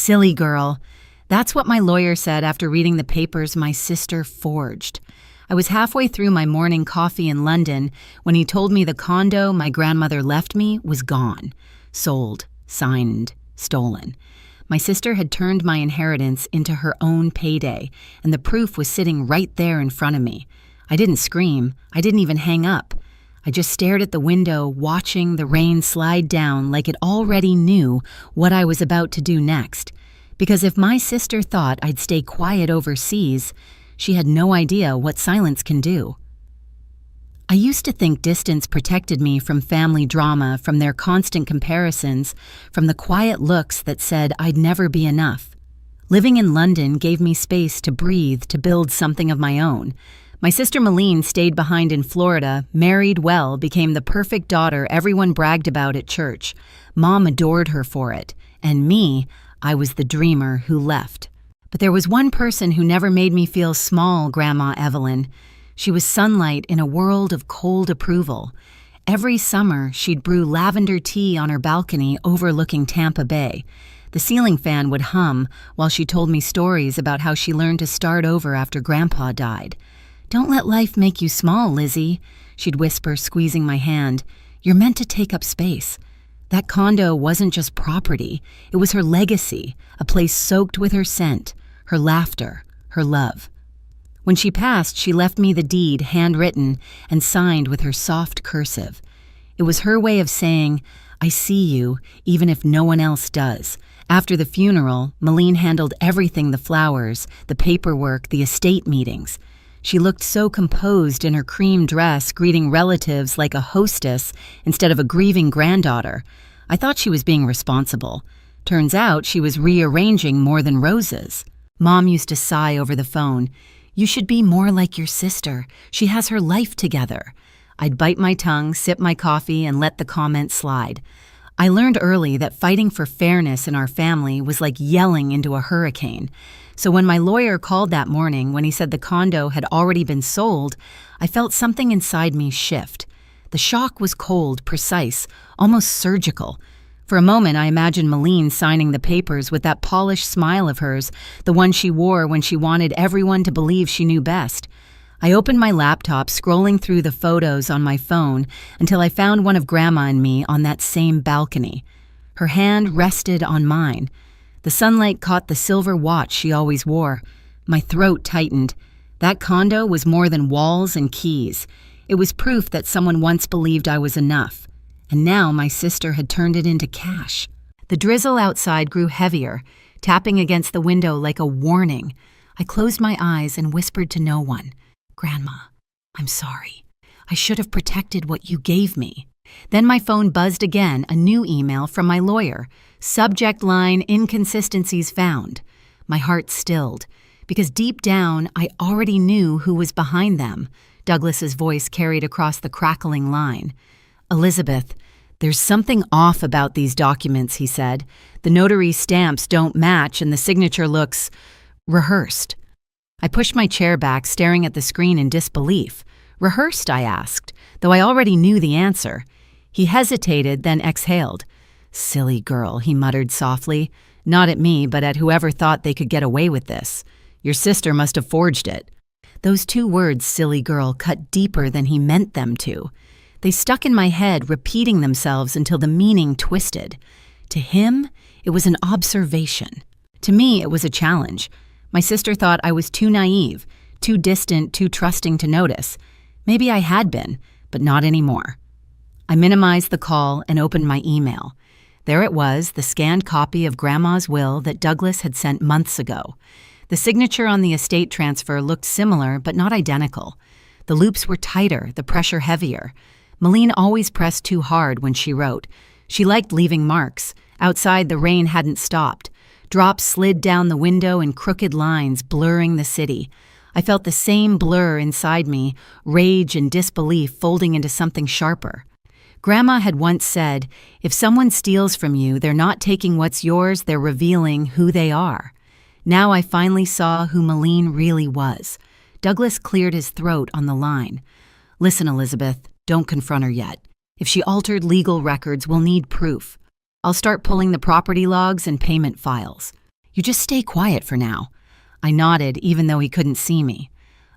Silly girl. That's what my lawyer said after reading the papers my sister forged. I was halfway through my morning coffee in London when he told me the condo my grandmother left me was gone. Sold, signed, stolen. My sister had turned my inheritance into her own payday, and the proof was sitting right there in front of me. I didn't scream. I didn't even hang up. I just stared at the window, watching the rain slide down like it already knew what I was about to do next. Because if my sister thought I'd stay quiet overseas, she had no idea what silence can do. I used to think distance protected me from family drama, from their constant comparisons, from the quiet looks that said I'd never be enough. Living in London gave me space to breathe, to build something of my own. My sister Malene stayed behind in Florida, married well, became the perfect daughter everyone bragged about at church. Mom adored her for it. And me, I was the dreamer who left. But there was one person who never made me feel small, Grandma Evelyn. She was sunlight in a world of cold approval. Every summer, she'd brew lavender tea on her balcony overlooking Tampa Bay. The ceiling fan would hum while she told me stories about how she learned to start over after Grandpa died. "Don't let life make you small, Lizzie," she'd whisper, squeezing my hand. "You're meant to take up space." That condo wasn't just property. It was her legacy, a place soaked with her scent, her laughter, her love. When she passed, she left me the deed, handwritten and signed with her soft cursive. It was her way of saying, "I see you, even if no one else does." After the funeral, Malene handled everything: the flowers, the paperwork, the estate meetings. She looked so composed in her cream dress, greeting relatives like a hostess instead of a grieving granddaughter. I thought she was being responsible. Turns out she was rearranging more than roses. Mom used to sigh over the phone. "You should be more like your sister. She has her life together." I'd bite my tongue, sip my coffee, and let the comment slide. I learned early that fighting for fairness in our family was like yelling into a hurricane. So when my lawyer called that morning, when he said the condo had already been sold, I felt something inside me shift. The shock was cold, precise, almost surgical. For a moment, I imagined Malene signing the papers with that polished smile of hers, the one she wore when she wanted everyone to believe she knew best. I opened my laptop, scrolling through the photos on my phone until I found one of Grandma and me on that same balcony. Her hand rested on mine. The sunlight caught the silver watch she always wore. My throat tightened. That condo was more than walls and keys. It was proof that someone once believed I was enough. And now my sister had turned it into cash. The drizzle outside grew heavier, tapping against the window like a warning. I closed my eyes and whispered to no one, "Grandma, I'm sorry. I should have protected what you gave me." Then my phone buzzed again, a new email from my lawyer. Subject line, "Inconsistencies found." My heart stilled, because deep down I already knew who was behind them. Douglas's voice carried across the crackling line. "Elizabeth, there's something off about these documents," he said. "The notary stamps don't match and the signature looks rehearsed." I pushed my chair back, staring at the screen in disbelief. "Rehearsed?" I asked, though I already knew the answer. He hesitated, then exhaled. "Silly girl," he muttered softly, not at me, but at whoever thought they could get away with this. "Your sister must have forged it." Those two words, "silly girl," cut deeper than he meant them to. They stuck in my head, repeating themselves until the meaning twisted. To him, it was an observation. To me, it was a challenge. My sister thought I was too naive, too distant, too trusting to notice. Maybe I had been, but not anymore. I minimized the call and opened my email. There it was, the scanned copy of Grandma's will that Douglas had sent months ago. The signature on the estate transfer looked similar, but not identical. The loops were tighter, the pressure heavier. Malene always pressed too hard when she wrote. She liked leaving marks. Outside, the rain hadn't stopped. Drops slid down the window in crooked lines, blurring the city. I felt the same blur inside me, rage and disbelief folding into something sharper. Grandma had once said, "If someone steals from you, they're not taking what's yours, they're revealing who they are." Now I finally saw who Malene really was. Douglas cleared his throat on the line. "Listen, Elizabeth, don't confront her yet. If she altered legal records, we'll need proof. I'll start pulling the property logs and payment files. You just stay quiet for now." I nodded, even though he couldn't see me.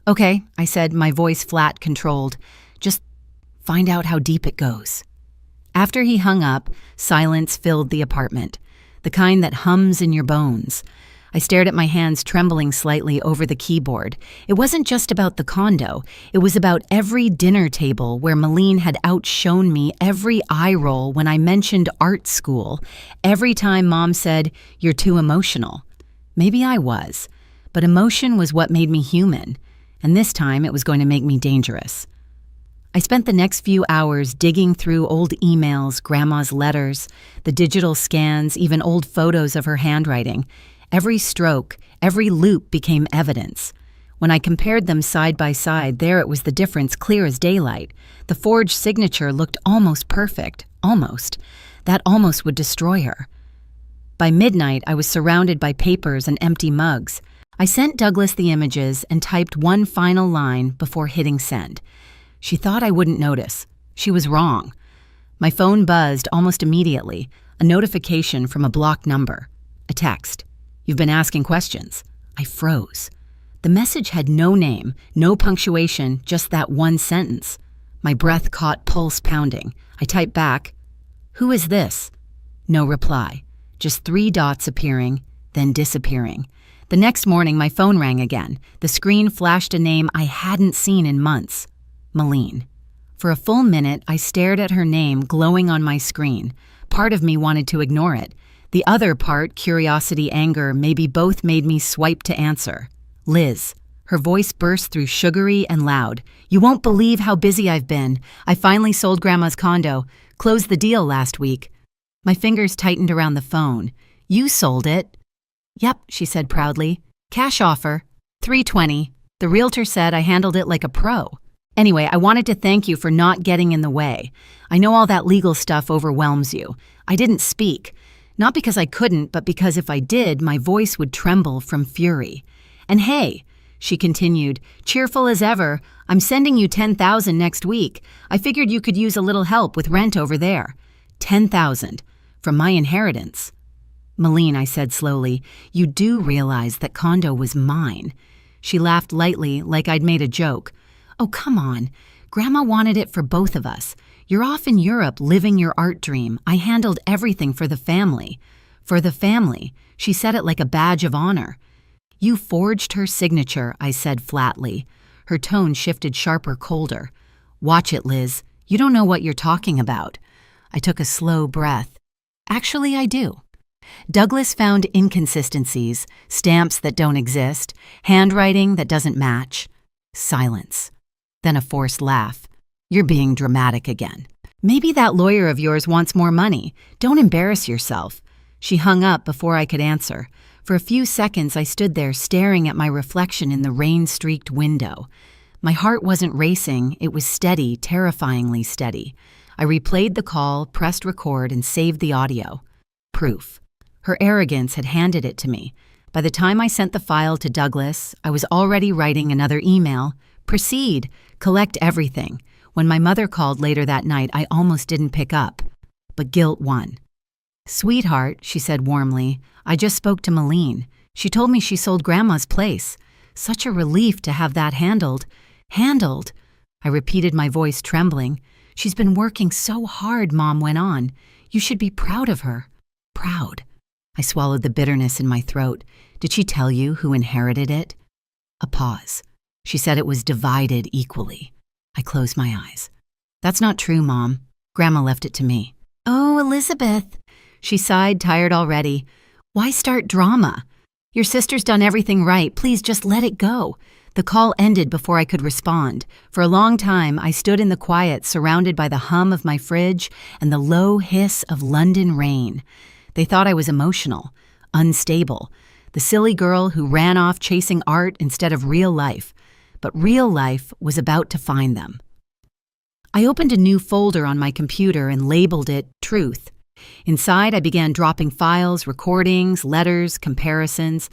"Okay," I said, my voice flat, controlled. "Just find out how deep it goes." After he hung up, silence filled the apartment, the kind that hums in your bones. I stared at my hands trembling slightly over the keyboard. It wasn't just about the condo. It was about every dinner table where Malene had outshone me, every eye roll when I mentioned art school, every time Mom said, "You're too emotional." Maybe I was, but emotion was what made me human, and this time it was going to make me dangerous. I spent the next few hours digging through old emails, Grandma's letters, the digital scans, even old photos of her handwriting. Every stroke, every loop became evidence. When I compared them side by side, there it was, the difference clear as daylight. The forged signature looked almost perfect. Almost. That almost would destroy her. By midnight, I was surrounded by papers and empty mugs. I sent Douglas the images and typed one final line before hitting send. She thought I wouldn't notice. She was wrong. My phone buzzed almost immediately, a notification from a blocked number. A text. "You've been asking questions." I froze. The message had no name, no punctuation, just that one sentence. My breath caught, pulse pounding. I typed back, "Who is this?" No reply. Just 3 dots appearing, then disappearing. The next morning, my phone rang again. The screen flashed a name I hadn't seen in months. Malene. For a full minute, I stared at her name glowing on my screen. Part of me wanted to ignore it. The other part, curiosity, anger, maybe both, made me swipe to answer. "Liz." Her voice burst through sugary and loud. "You won't believe how busy I've been. I finally sold Grandma's condo. Closed the deal last week." My fingers tightened around the phone. "You sold it?" "Yep," she said proudly. "Cash offer. $320. The realtor said I handled it like a pro. Anyway, I wanted to thank you for not getting in the way. I know all that legal stuff overwhelms you. I didn't speak. Not because I couldn't, but because if I did, my voice would tremble from fury. And hey," she continued, cheerful as ever, "I'm sending you $10,000 next week. I figured you could use a little help with rent over there." $10,000 from my inheritance. "Malene," I said slowly, "you do realize that condo was mine." She laughed lightly, like I'd made a joke. "Oh, come on. Grandma wanted it for both of us. You're off in Europe living your art dream. I handled everything for the family." "For the family." She said it like a badge of honor. "You forged her signature," I said flatly. Her tone shifted sharper, colder. "Watch it, Liz. You don't know what you're talking about." I took a slow breath. "Actually, I do." Douglas found inconsistencies, stamps that don't exist, handwriting that doesn't match. Silence. Then a forced laugh. "You're being dramatic again. Maybe that lawyer of yours wants more money. Don't embarrass yourself." She hung up before I could answer. For a few seconds, I stood there staring at my reflection in the rain-streaked window. My heart wasn't racing. It was steady, terrifyingly steady. I replayed the call, pressed record, and saved the audio. Proof. Her arrogance had handed it to me. By the time I sent the file to Douglas, I was already writing another email. Proceed. Collect everything. When my mother called later that night, I almost didn't pick up. But guilt won. "Sweetheart," she said warmly, "I just spoke to Malene. She told me she sold Grandma's place. Such a relief to have that handled." "Handled?" I repeated, my voice trembling. "She's been working so hard," Mom went on. "You should be proud of her." Proud. I swallowed the bitterness in my throat. "Did she tell you who inherited it?" A pause. She said it was divided equally. I closed my eyes. "That's not true, Mom. Grandma left it to me." "Oh, Elizabeth." She sighed, tired already. "Why start drama? Your sister's done everything right. Please just let it go." The call ended before I could respond. For a long time, I stood in the quiet, surrounded by the hum of my fridge and the low hiss of London rain. They thought I was emotional, unstable, the silly girl who ran off chasing art instead of real life. But real life was about to find them. I opened a new folder on my computer and labeled it Truth. Inside, I began dropping files, recordings, letters, comparisons.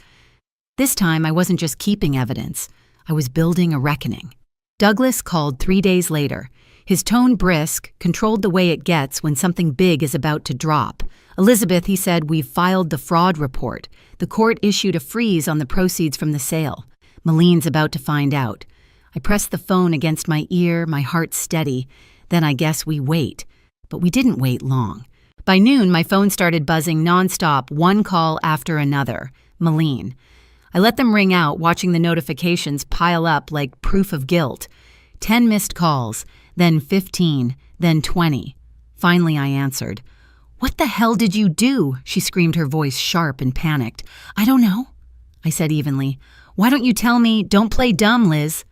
This time, I wasn't just keeping evidence. I was building a reckoning. Douglas called 3 days later. His tone brisk, controlled the way it gets when something big is about to drop. "Elizabeth," he said, "we've filed the fraud report. The court issued a freeze on the proceeds from the sale. Malene's about to find out." I pressed the phone against my ear, my heart steady. Then I guess we wait. But we didn't wait long. By noon, my phone started buzzing nonstop, one call after another. Malene. I let them ring out, watching the notifications pile up like proof of guilt. 10 missed calls, then 15, then 20. Finally, I answered. "What the hell did you do?" she screamed, her voice sharp and panicked. "I don't know," I said evenly. "Why don't you tell me? Don't play dumb, Liz."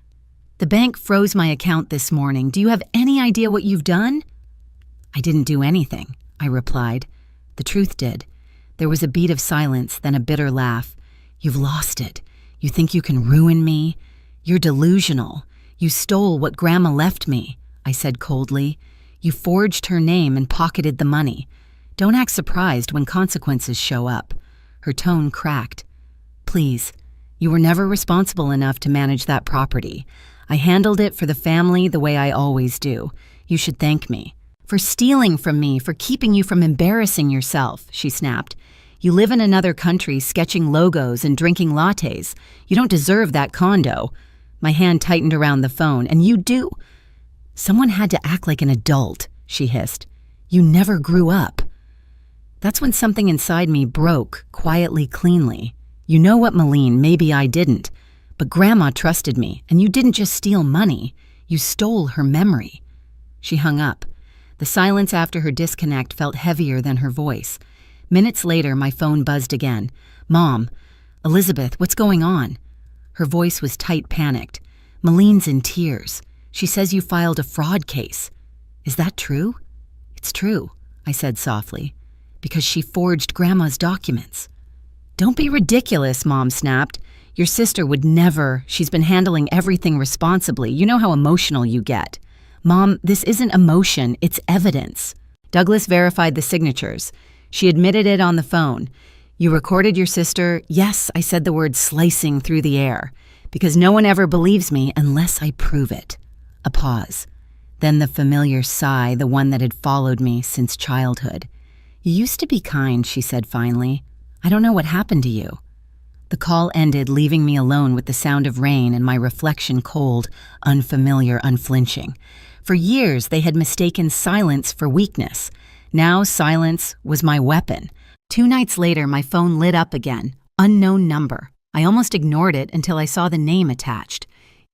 "The bank froze my account this morning. Do you have any idea what you've done?" "I didn't do anything," I replied. The truth did. There was a beat of silence, then a bitter laugh. "You've lost it. You think you can ruin me? You're delusional. You stole what Grandma left me," I said coldly. "You forged her name and pocketed the money. Don't act surprised when consequences show up." Her tone cracked. "Please, you were never responsible enough to manage that property. I handled it for the family the way I always do. You should thank me. For stealing from me, for keeping you from embarrassing yourself," she snapped. "You live in another country sketching logos and drinking lattes. You don't deserve that condo." My hand tightened around the phone. "And you do." "Someone had to act like an adult," she hissed. "You never grew up." That's when something inside me broke, quietly, cleanly. "You know what, Malene, maybe I didn't. But Grandma trusted me, and you didn't just steal money. You stole her memory." She hung up. The silence after her disconnect felt heavier than her voice. Minutes later, my phone buzzed again. "Mom, Elizabeth, what's going on?" Her voice was tight, panicked. "Malene's in tears. She says you filed a fraud case." "Is that true?" "It's true," I said softly, "because she forged Grandma's documents." "Don't be ridiculous," Mom snapped. "Your sister would never. She's been handling everything responsibly. You know how emotional you get." "Mom, this isn't emotion, it's evidence." Douglas verified the signatures. She admitted it on the phone. "You recorded your sister?" "Yes," I said the word slicing through the air. "Because no one ever believes me unless I prove it." A pause. Then the familiar sigh, the one that had followed me since childhood. "You used to be kind," she said finally. "I don't know what happened to you." The call ended, leaving me alone with the sound of rain and my reflection cold, unfamiliar, unflinching. For years, they had mistaken silence for weakness. Now silence was my weapon. 2 nights later, my phone lit up again. Unknown number. I almost ignored it until I saw the name attached.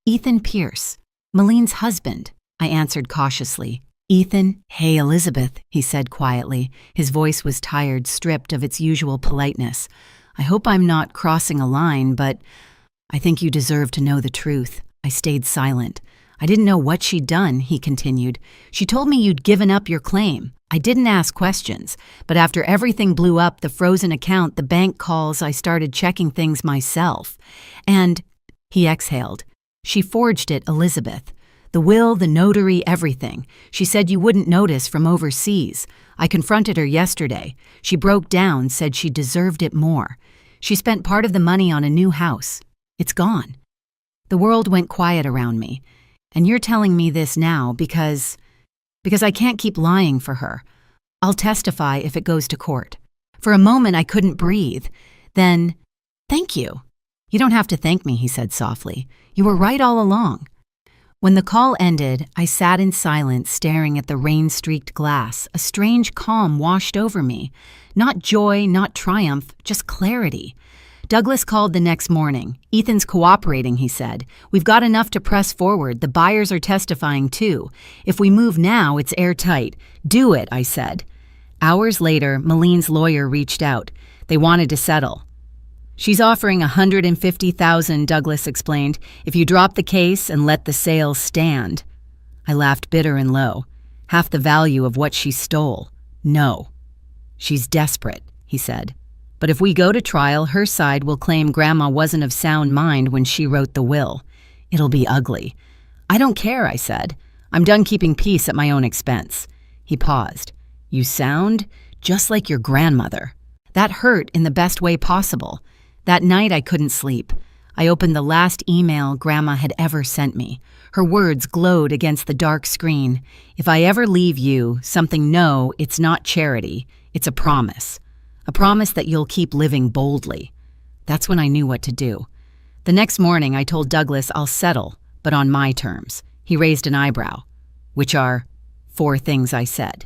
"Ethan Pierce, Malene's husband," I answered cautiously. "Ethan, hey, Elizabeth," he said quietly. His voice was tired, stripped of its usual politeness. "I hope I'm not crossing a line, but I think you deserve to know the truth." I stayed silent. "I didn't know what she'd done," he continued. "She told me you'd given up your claim. I didn't ask questions, but after everything blew up, the frozen account, the bank calls, I started checking things myself. And," he exhaled, "she forged it, Elizabeth. The will, the notary, everything. She said you wouldn't notice from overseas. I confronted her yesterday. She broke down, said she deserved it more. She spent part of the money on a new house. It's gone." The world went quiet around me. "And you're telling me this now because I can't keep lying for her. I'll testify if it goes to court." For a moment, I couldn't breathe. Then, "Thank you." "You don't have to thank me," he said softly. "You were right all along." When the call ended, I sat in silence, staring at the rain-streaked glass. A strange calm washed over me. Not joy, not triumph, just clarity. Douglas called the next morning. "Ethan's cooperating," he said. "We've got enough to press forward. The buyers are testifying too. If we move now, it's airtight." "Do it," I said. Hours later, Malene's lawyer reached out. They wanted to settle. "She's offering $150,000, Douglas explained, "if you drop the case and let the sale stand." I laughed bitter and low. "Half the value of what she stole." "No." "She's desperate," he said. "But if we go to trial, her side will claim Grandma wasn't of sound mind when she wrote the will. It'll be ugly." "I don't care," I said. "I'm done keeping peace at my own expense." He paused. "You sound just like your grandmother." That hurt in the best way possible. That night I couldn't sleep. I opened the last email Grandma had ever sent me. Her words glowed against the dark screen. If I ever leave you, it's not charity. It's a promise. A promise that you'll keep living boldly. That's when I knew what to do. The next morning, I told Douglas I'll settle, but on my terms. He raised an eyebrow. Which are 4 things I said.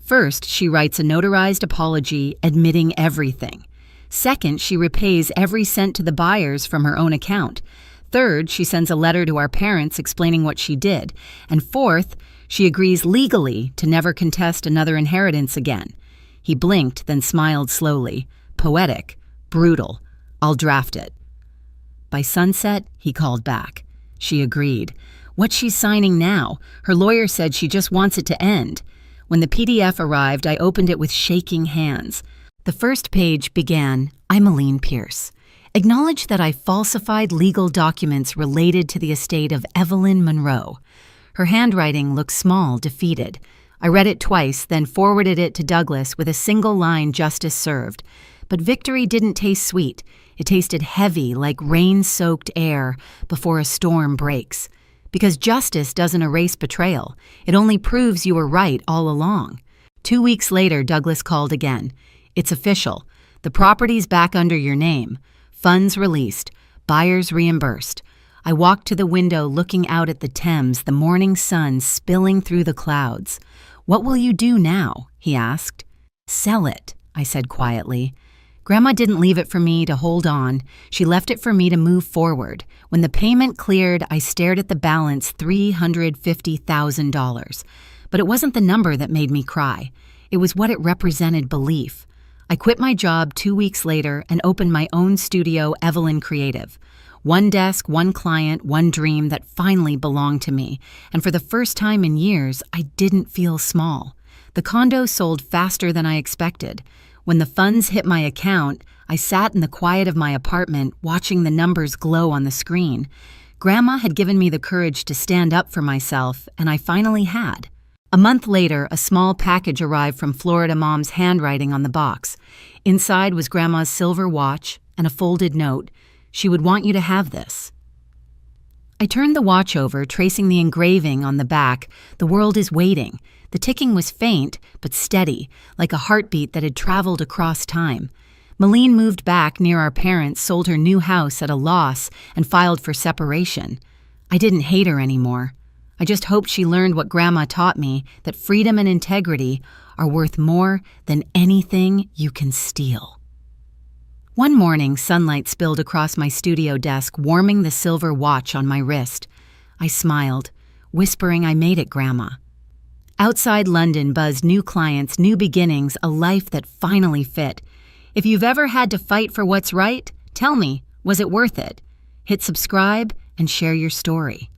First, she writes a notarized apology admitting everything. Second, she repays every cent to the buyers from her own account. Third, she sends a letter to our parents explaining what she did. And fourth, she agrees legally to never contest another inheritance again. He blinked, then smiled slowly. Poetic, brutal. I'll draft it. By sunset, he called back. She agreed. What's she signing now? Her lawyer said she just wants it to end. When the PDF arrived, I opened it with shaking hands. The first page began, I'm Aline Pierce. Acknowledge that I falsified legal documents related to the estate of Evelyn Monroe. Her handwriting looked small, defeated. I read it twice, then forwarded it to Douglas with a single line, justice served. But victory didn't taste sweet. It tasted heavy, like rain-soaked air before a storm breaks. Because justice doesn't erase betrayal. It only proves you were right all along. 2 weeks later, Douglas called again. It's official. The property's back under your name. Funds released. Buyers reimbursed. I walked to the window looking out at the Thames, the morning sun spilling through the clouds. What will you do now? He asked. Sell it, I said quietly. Grandma didn't leave it for me to hold on. She left it for me to move forward. When the payment cleared, I stared at the balance, $350,000. But it wasn't the number that made me cry. It was what it represented belief. I quit my job 2 weeks later and opened my own studio, Evelyn Creative. 1 desk, 1 client, 1 dream that finally belonged to me. And for the first time in years, I didn't feel small. The condo sold faster than I expected. When the funds hit my account, I sat in the quiet of my apartment watching the numbers glow on the screen. Grandma had given me the courage to stand up for myself, and I finally had. A month later, a small package arrived from Florida Mom's handwriting on the box. Inside was Grandma's silver watch and a folded note. She would want you to have this. I turned the watch over, tracing the engraving on the back. The world is waiting. The ticking was faint, but steady, like a heartbeat that had traveled across time. Malene moved back near our parents, sold her new house at a loss, and filed for separation. I didn't hate her anymore. I just hoped she learned what Grandma taught me, that freedom and integrity are worth more than anything you can steal. One morning, sunlight spilled across my studio desk, warming the silver watch on my wrist. I smiled, whispering I made it, Grandma. Outside London buzzed new clients, new beginnings, a life that finally fit. If you've ever had to fight for what's right, tell me, was it worth it? Hit subscribe and share your story.